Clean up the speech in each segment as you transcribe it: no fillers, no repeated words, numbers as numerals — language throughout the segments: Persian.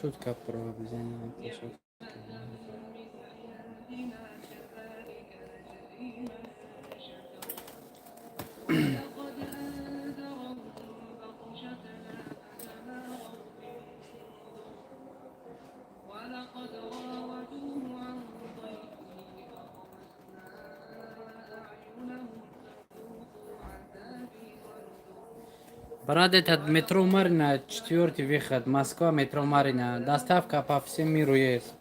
شد كبرها بزين شد. Брат, метро Марина, 4-й выход, Москва, метро Марина. Доставка по всему миру есть.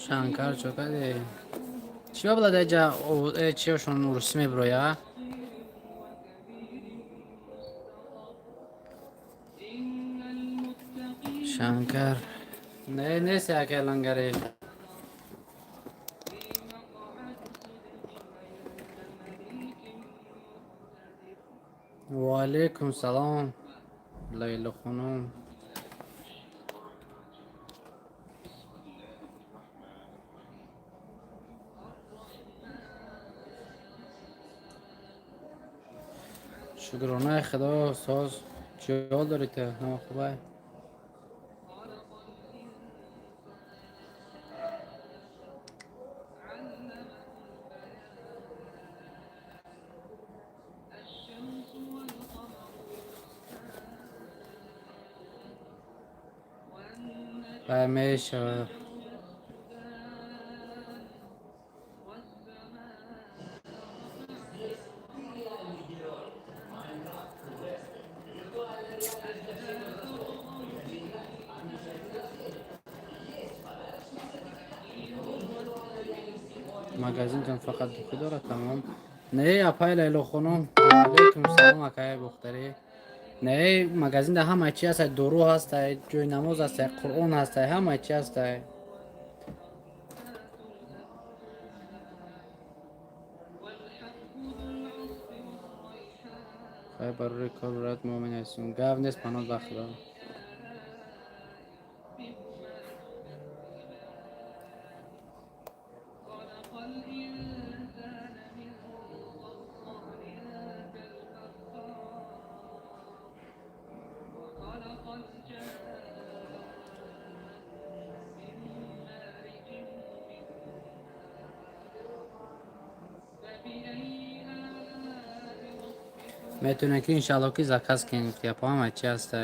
شانکار چوکاده چیا بلده جا چیاشون رسمی برویا شانکار نه نیست اکه لنگره و علیکم سلام لیل خانم شکرانه خدا ساز چی حال دارید نما خوبه میشه مگزین جان فقط دخی داره تمام نه اپای لیلو خانم علیکم سلام اکای بختری نه مگزین ده همه چی هست درو هست جوی نماز هست قرآن هست همه چی هست خیلی برای کار برات مومن هستیم گاو نیست پناه بخدا میتونه که انشالله که زکاس کنید که پا همه چی هست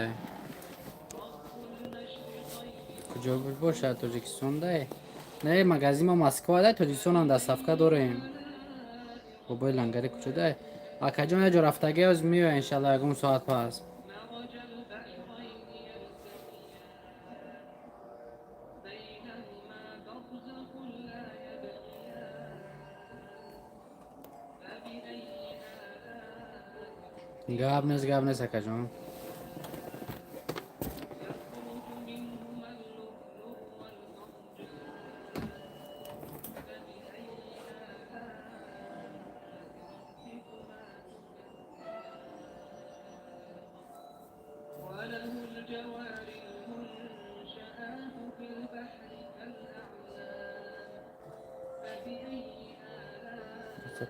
کجا باشه تاجیکستان ده نه مغازه ما مسکو ده تاجیکستان هم دستافکه داریم. بابای لنگری کجا اکجان یه جا رفتگی از میوه انشالله یکم ساعت پس گاب نیست اکجان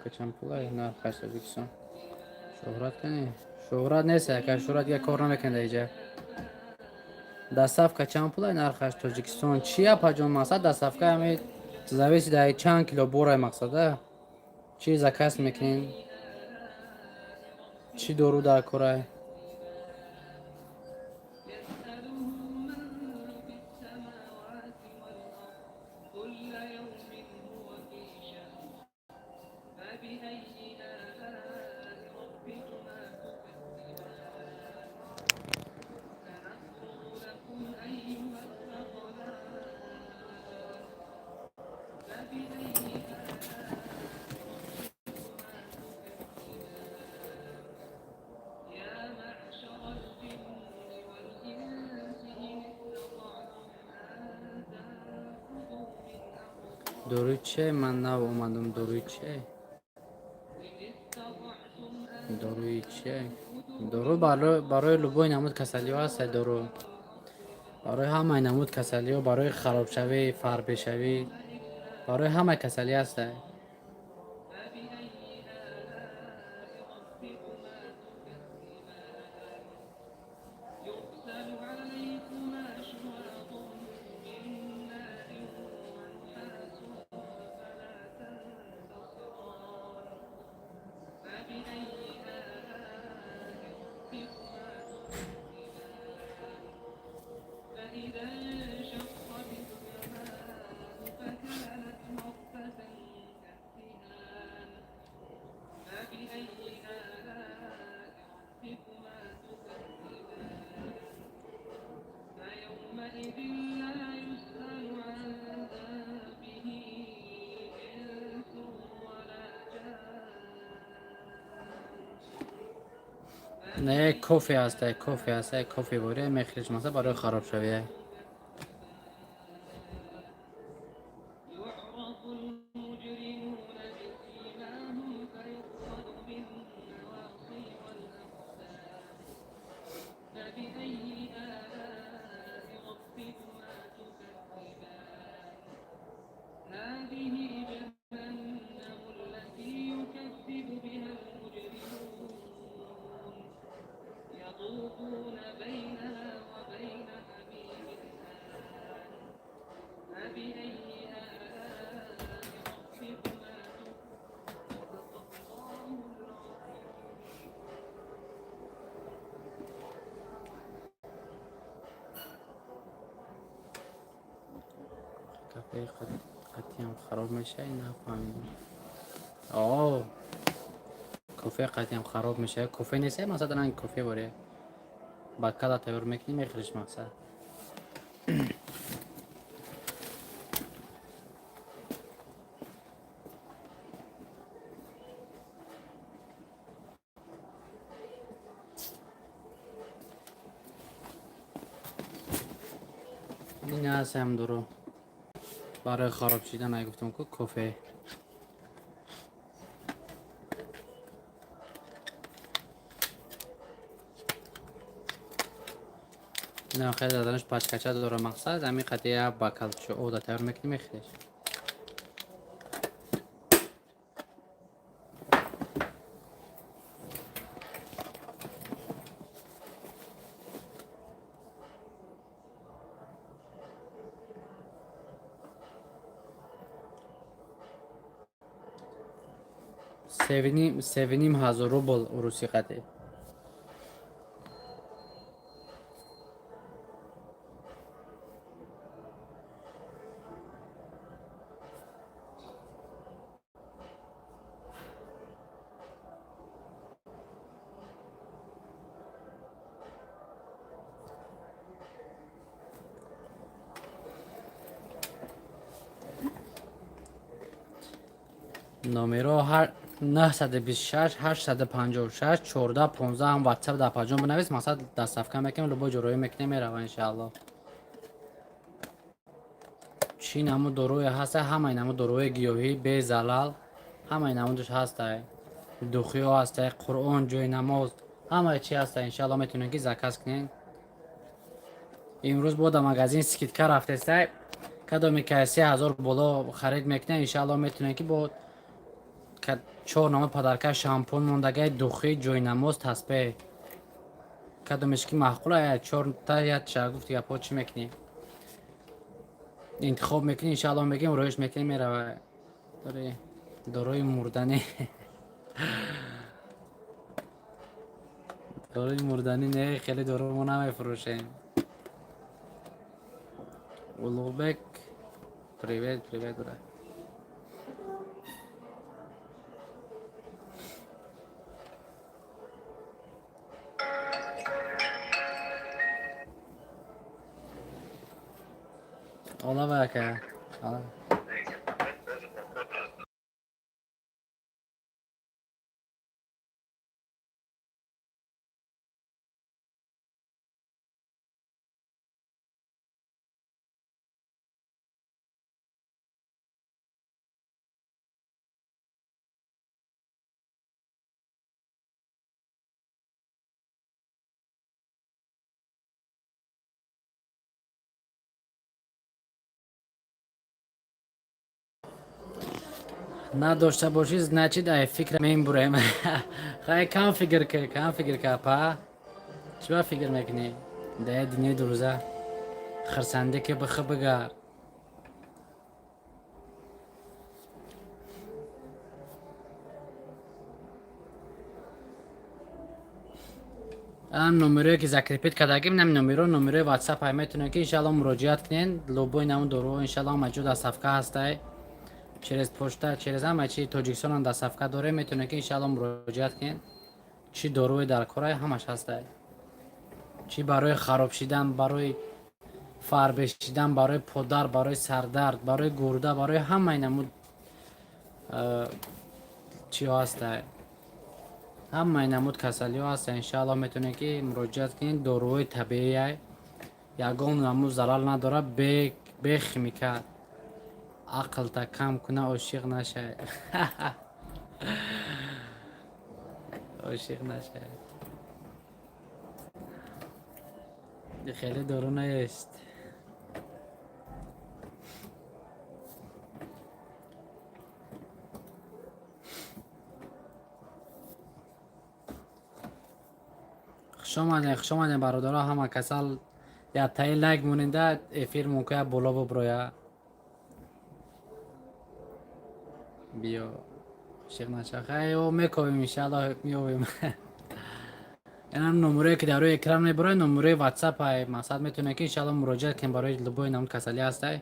کچم پولای نه خرج تاجیکستان شهرت کنی شهرت نیست که شهرت یه کار نمیکنه اینجا دستاف کچم پولای نرخش تاجیکستان چیه پجام مقصد دستاف که همه زویسی ده چند کیلو بوره مقصده چی زکاس میکنین چی دورو در کره دوروی چه من نه اومدم دوروی چه دوروی چه دورو برای لبوی نمود کسلی هست دورو برای همه نمود کسلی و برای خراب شوی فربه شوی برای همه کسلی هست نه کافی هست کافی بوده میخریش مثلا برای خراب شویه کافه قطعی هم خراب میشه نه فهمیدم آه کافه قطعی هم خراب میشه کافه نیست مثلا این کافه باره بکلا تیار میکنی میخریش مقصد این هست هم درو برای خراب شدن نگفتم که کافه نه خیلی دادنش پچکچه داره مقصد همین قطعه بکل شو او دا تیار میکنی میخریش سوینیم هزار روبل روسی قطعه номеро 926 856 14 15 ҳам ватсап дар паҷон бинавис. мақсад дастсафка мекунем, любой ҷо рӯӣ мекунем, мерава иншаалло. чӣ намуд дорӯе ҳаста, ҳамаи намуд дорӯи гиёҳӣ бе залал, ҳамаи намудаш ҳастай. духиё ҳастай, қуръон, ҷойнамоз, ҳамаи чӣ ҳастай. иншаалло метавонем ки заказ кунем. имрӯз бо дар магазин скидка рафтестай, кадоме ки 3000 боло харид мекунем, иншаалло метавонем ки бо 4 намуд падарка шампун мондагай, духӣ, ҷойнамоз, тасбеҳ, кадомеш ки маъқул 4 та я ча гуфти гапо чӣ мекунем, интихоб мекунем, иншаалло мегем рӯиш мекунем, мерава. дорои мурданӣ дорои мурданӣ не, хеле доро мо намефурӯшем. Улуғбек, привет, привет, брат. Ola baka. Ola. надошта бошӣ значит ай фикр мебурем. хай кам фикр ка па чиба фикр мекунӣ дар дунёи дурӯза хирсанде ки бихи бигар. ам номерое ки закрепит кардагим, нам номерои ватсап ай метавонем ки иншаалло муроҷиат кунен. лобои наму дору иншаалло ҳамаҷо дар сафка ҳастай, через почта, через ҳама чи тоҷикистон дар сафка дорем, метавонем ки иншаалло муроҷиат кунен. чӣ дорӯе дар корай ҳамаш ҳастай, чӣ барои хароб шидан, барои фарбе шидан, барои подар, барои сардард, барои гурда, барои ҳамаи намуд чиҳо ҳастай, ҳамаи намуд касалиҳо ҳастай. иншаалло метавонем ки муроҷиат кунем. дорӯи табиӣ, ягон намуд залал надорад, бе химикат. ақлта кам куна ошиқ нашай. ошиқ нашай. хеле дору наест. хушомадем бародаро, ҳама касал я таи лайк моненда эфир мумкин боло буброя. биё ошиқ наша. хай о мекавем, иншаалло меовем. инам номерое ки дар рӯи экран мебурад, номерои ватсап ай. мақсад метавонем ки иншаалло муроҷиат кунем барои любой намуд касалӣ ҳастай.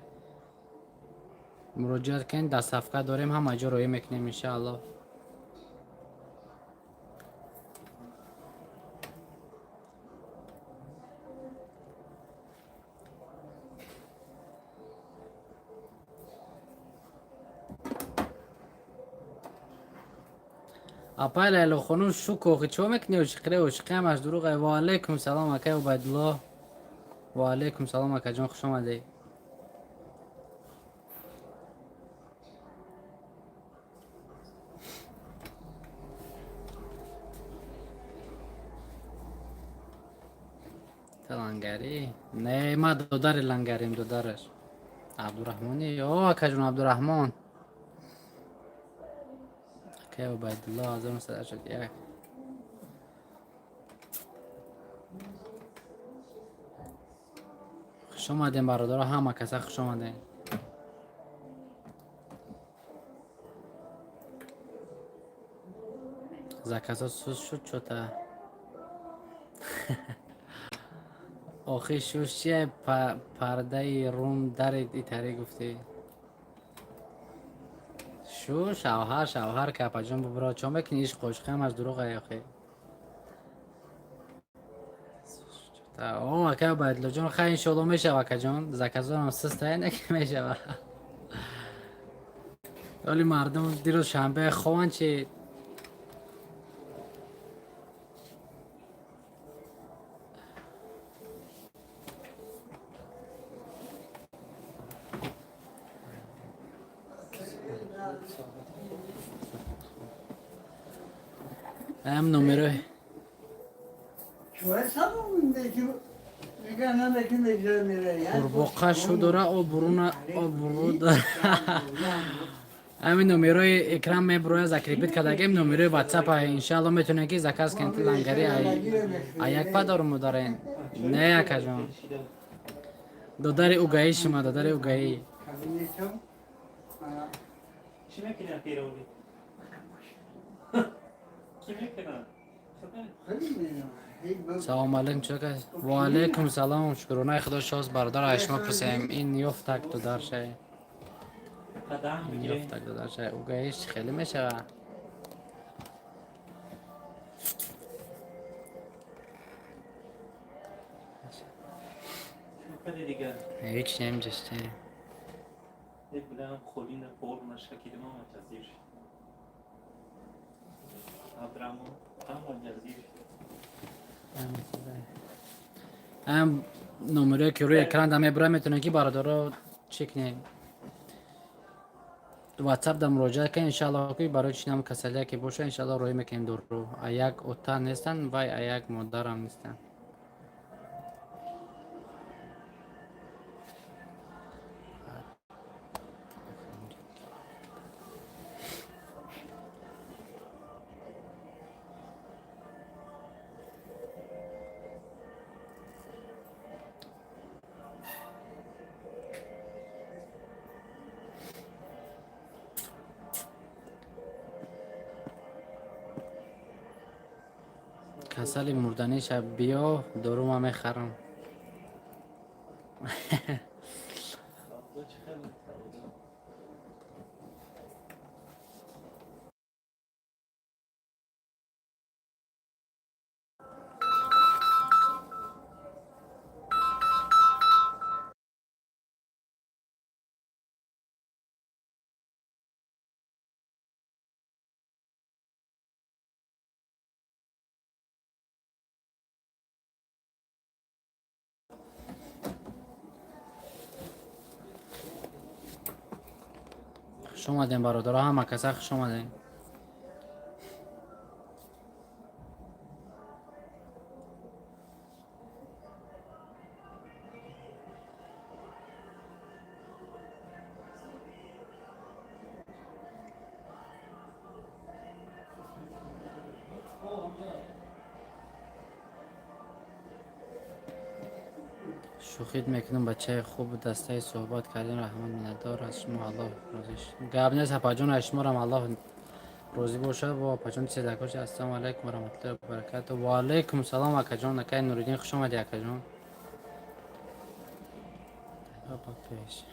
муроҷиат кунем, дар сафка дорем, ҳама ҷо роӣ мекунем иншаалло. апай лайло хонум шукохи чо мекунӣ? ошиқиамаш дурӯғ. ва алайкум салом акай убайдулло. ва алайкум салом акаҷон, хуш омадед. лангарӣ не, ма додари лангарим, додараш абдураҳмони. о акаҷон абдураҳмон. акай убайдулло 1981. хуш омадем бародаро, ҳама каса хуш омадем. заказот сус шуд чота. охи шуш чия? пардаи рум дари итарӣ гуфтӣ. шу шавҳар капаҷон бубро чо мекунӣ? ишқ ошиқиамаш дурӯғ ай охи. о акай убайдуллоҷон, хай иншоалло мешава акаҷон. заказотам сустае не ки мешава. ولی مردم دیروز شنبه خوان چی هم نمره قرباقه شو داره او برو داره همین نمره اکرام میبروی زکریپیت کدگیم نمره واتساپ های انشالله میتونه که زکاس کنت لنگری یک پا دارم دارین نه یکا جان دادار اوگایی شما دادار اوگایی چی میکنه پیروی؟ کی میکنه؟ سلام علیکم چکه و علیکم سلام شکرونه خدا شاست برادر اشما پسیم این یفتک تو در شه قدم این بگیره یفتک تو در شه اوگایش خیلی میشه میکنه دیگه هیچ نمیجسته یک بودم خولین پول مشکل ما متزیر ابرامو هم جزیر هم نمره که روی اکران دمه برای میتونه که برادر چک نه واتساپ دم مراجعه که انشالله که برای چنم کسلیه که باشه انشالله روی میکنیم دور رو یک اوتا نیستن و یک مادر هم نیستن کسل مردنی شب بیا دارو ما میخرم خوش آمدین برادر همه کسا خوش آمدین شوخید میکنم بچه خوب دسته صحبت کردین رحمت مندار از شما الله روزیش گاب نیست پاجون اشمارم الله روزی باشه و پاجون صدقاش السلام علیکم و رحمت الله و برکاته و علیکم السلام اکا جان نکای نوردین خوش آمدی اکا جان پیش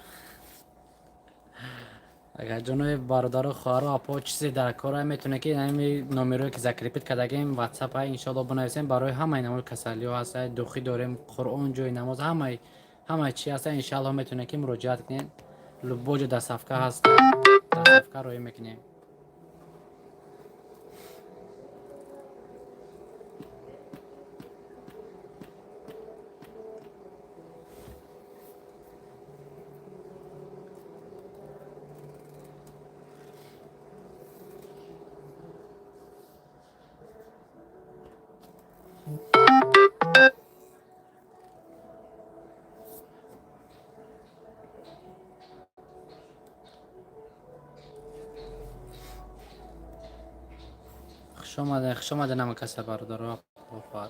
اگر جنوی برادر خواهر و اپا چیزی در کار میتونه که همین نمره که ذکر کردگیم واتساپ های انشالله بنویسیم برای همه نمونه کسلی ها هست دوخی داریم قرآن جای نماز همه چی هست انشالله میتونه که مراجعت کنین لبوج در صفحه هست در صفحه روی میکنیم خوش آمده نمه کسل برادر و خواهر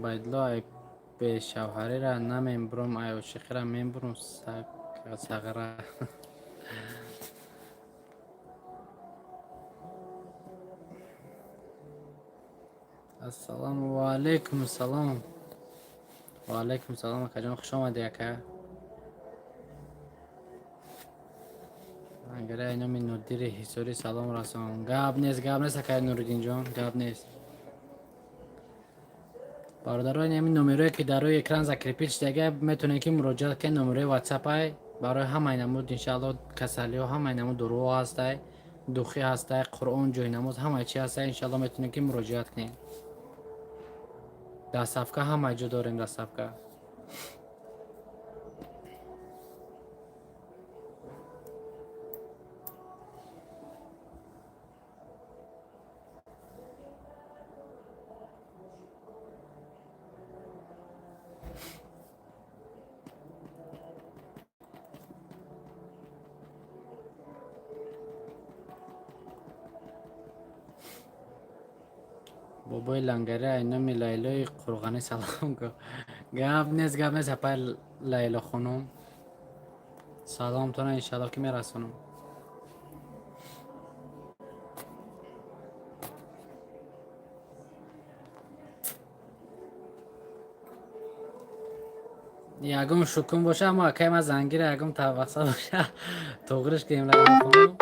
باید به شوهری را نمیبرم ایو شیخی را میبرم سگره السلام علیکم السلام و علیکم السلام اکا جان خوش آمدی اکا اگر اینو من ندیر حسوری سلام رسان گاب نیست اکا نوردین جان گاب نیست برادران همین نمره که در روی اکران ذکر پیچ دیگه میتونه که مراجعه کنید. نمره واتساپ های برای همه نمود انشالله کسلی و همه نمود درو هسته، دوخی هسته، قرآن جوی نماز همه چی هسته انشالله میتونه که مراجعه کنید. در صفحه همه جا داریم. در صفحه بابای لنگره اینا می لیلای قرغانی سلام کو گپ نیست اپای لیلا خانم سلام تونه انشالله که میرسونم. یکم شکم باشه اما که ما زنگیر یکم توسط باشه توغرش کنیم لیلا خانم.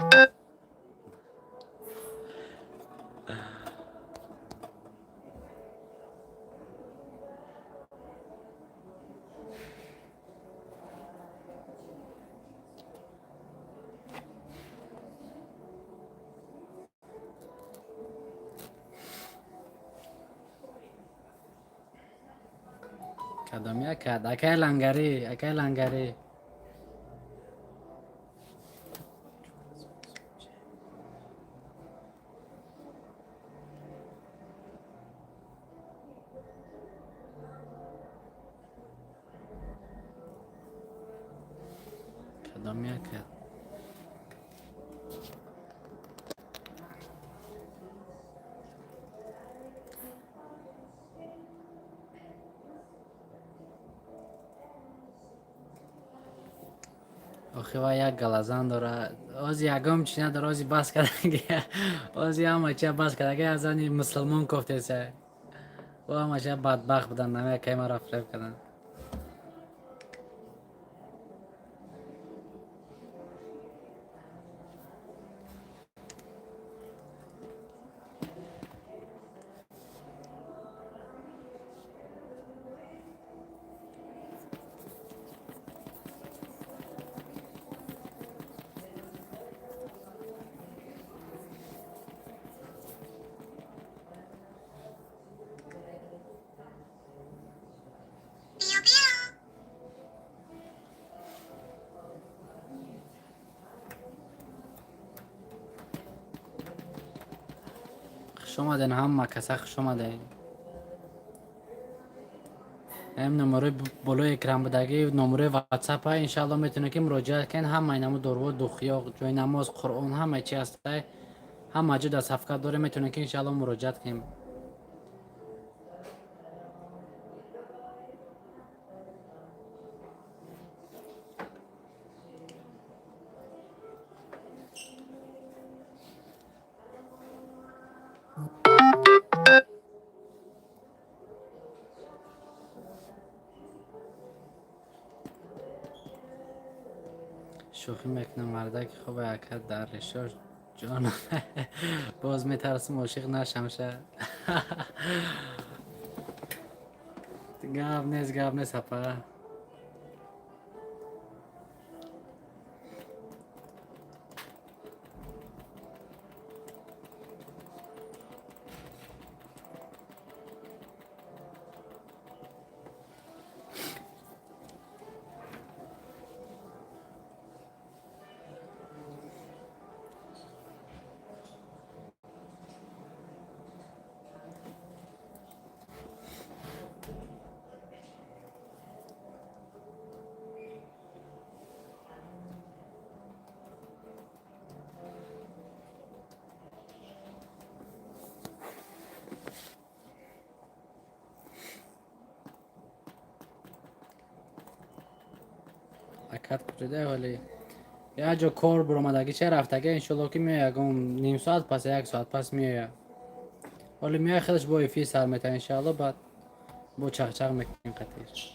کدامیا کد اکای لنگری اکای لنگری کدامیا کد آخه و یک گلزن داره از یکم چی نداره از بس کردگی از همه چی بس کردگی از این مسلمان کفته سه و همه چی بدبخت بودن نمیه که ما را فریب کردن. خوش آمدین همه کسا خوش آمدین. هم نمره بالای اکرام بودگی نمره واتساپ های انشالله میتونه که مراجعه کن. همه نمو درو دوخیا جای نماز قرآن همه چی هسته همه جا در صفحه داره میتونه که انشالله مراجعه کنیم. شوخی میکنم مردک خوب اکد در رشاش جان باز میترسم عاشق نشم شه گپ نیست اپا اکد کجده ولی یا جا کار برامدگی چه رفتگه انشالله که میای یکم نیم ساعت پس یک ساعت پس میای ولی میای خودش با ایفی سر میتن انشالله بعد با چغچغ میکنیم قطعیش.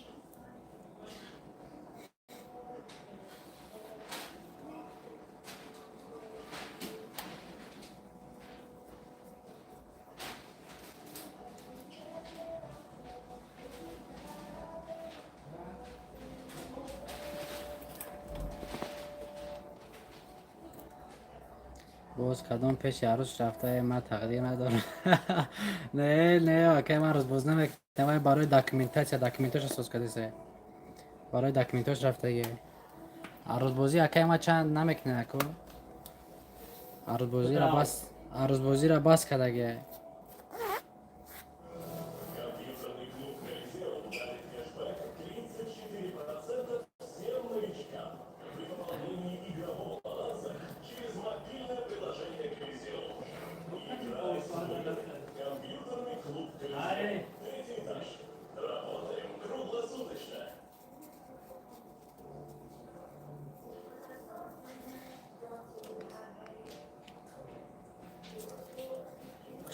باز کدام پیش عروس رفته من تقدیر ندارم. نه اوکی من روز باز نمیکنم برای داکیومنتاش اساس کردیسه برای داکیومنتاش رفته یه عروض بازی اوکی ما چند نمیکنه کو عروض بازی را بس کردگه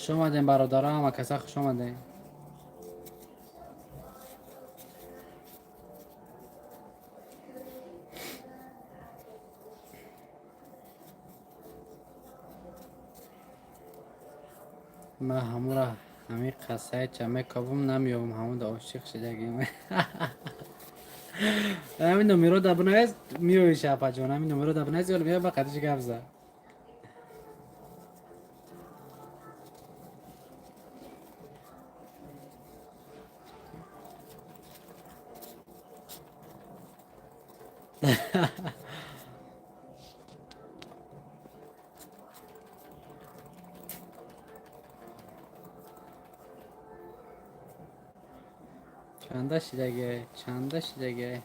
خوش آمدین برادرام و کسا خوش آمدین من همو را همین قصه چمه کبوم نمیابم همون دا عاشق شدگیم. همین نمیرو دبنه است میوی شپا جان همین نمیرو دبنه است یا بیا با قدش گفت زد. چنده شدگه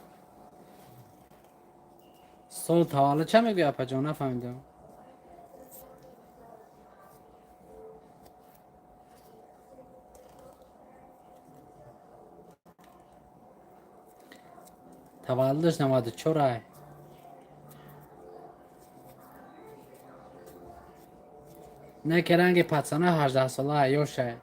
سال تا حالا چه میگوی اپا جان نفهمیدم تولدش 94 نه که رنگ پتسانه 18 ساله یوشه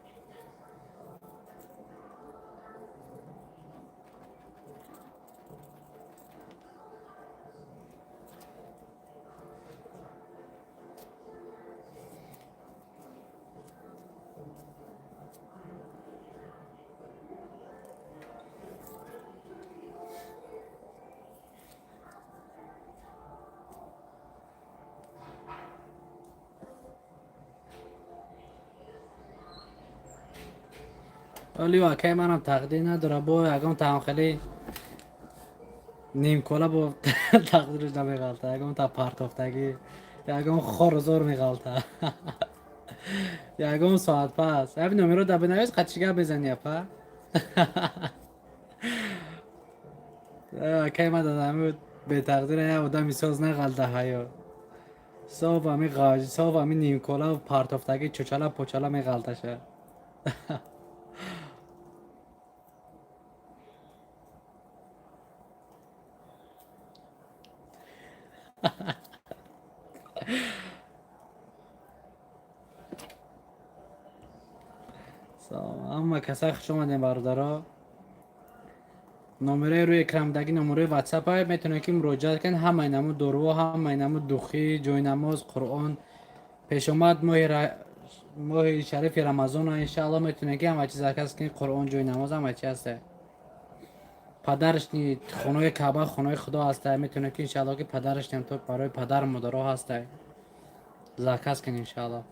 ولی واقعی منم تقدیر نداره با اگم تمام خیلی نیم کلا با تقدیرش نمیغلطه اگم تا پرتافتگی اگم خور زور میغلطه اگم ساعت پس همین نمیرو دبه نویز قدشگه بزنی اپا که من دادم به تقدیر یه آدمی ساز نغلطه هیا صاف همی نیم کلا و پرتافتگی چوچالا پوچالا میغلطه شه. اما کسای خوش اومدین برادرها نمره روی اکرامدگی نمره واتساپ های میتونه که مراجعه کن هم اینمو درو هم اینمو دوخی جوی نماز قرآن پیش اومد ماه شریف رمضان انشاءالله میتونه که همه چیز هست که قرآن جوی نماز همه چی هسته پدرش نی خونه کعبه خونه خدا هسته میتونه که انشاءالله که پدرش نیم تو برای پدر مدرو هسته زکاس کن انشاءالله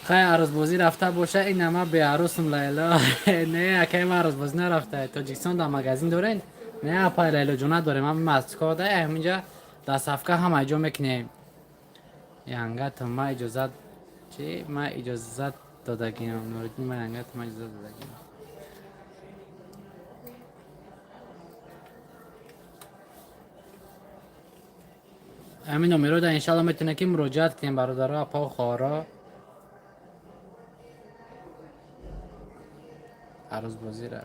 خیلی عروس بازی رفته باشه این همه به عروسم لیلا. نه اکی ما عروس بازی نرفته. تاجیکستان در مگزین دارین؟ نه اپای لیلا جونه داریم. هم مسکو ده همینجا در صفقه همه جا میکنیم. ینگت ما اجازت چی؟ ما اجازت دادگیم. نوردین ما ینگت ما اجازت دادگیم. همین نمیرو ده انشالله میتونه که مراجعت کنیم برادرها اپا و خوارا. عروس بازی را